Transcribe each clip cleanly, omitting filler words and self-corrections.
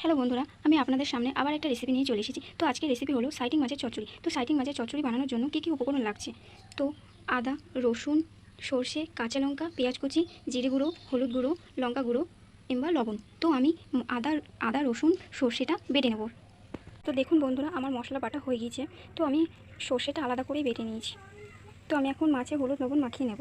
Hello বন্ধুরা, আমি আপনাদের সামনে আবার একটা রেসিপি নিয়ে চলে এসেছি। তো আজকের রেসিপি হলো সাইটিং মাছের চচ্চড়ি। তো সাইটিং মাছের চচ্চড়ি বানানোর জন্য কী কী উপকরণ লাগছে? তো আদা, রসুন, সর্ষে, কাঁচা লঙ্কা, পেঁয়াজ কুচি, জিরে গুঁড়ো, হলুদ গুঁড়ো, লঙ্কা গুঁড়ো কিংবা লবণ। তো আমি আদা রসুন সর্ষেটা বেটে নেব। তো দেখুন বন্ধুরা, আমার মশলা বাটা হয়ে গিয়েছে। তো আমি সর্ষেটা আলাদা করেই বেটে নিয়েছি। তো আমি এখন মাছে হলুদ লবণ মাখিয়ে নেব।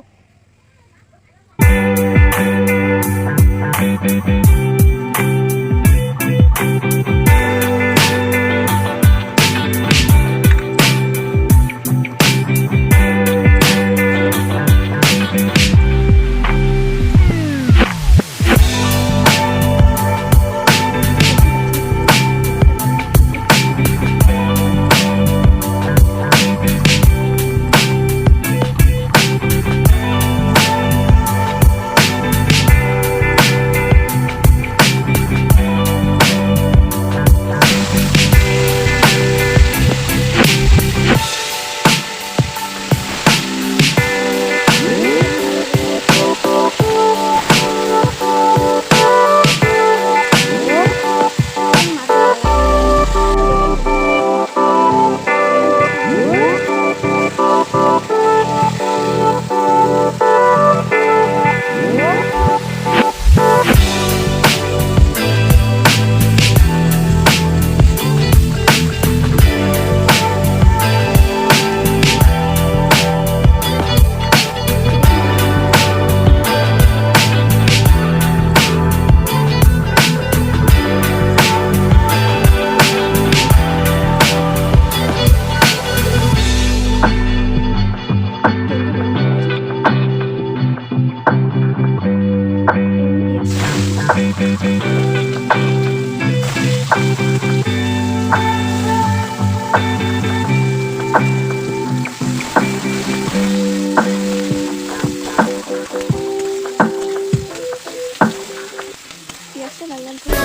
পেঁয়াজটা লাল লাল করে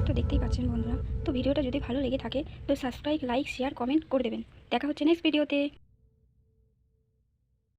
তো দেখতেই পাচ্ছেন বন্ধুরা। তো ভিডিওটা যদি ভালো লেগে থাকে তো সাবস্ক্রাইব, লাইক, শেয়ার, কমেন্ট করে দেবেন। দেখা হচ্ছে নেক্সট ভিডিওতে।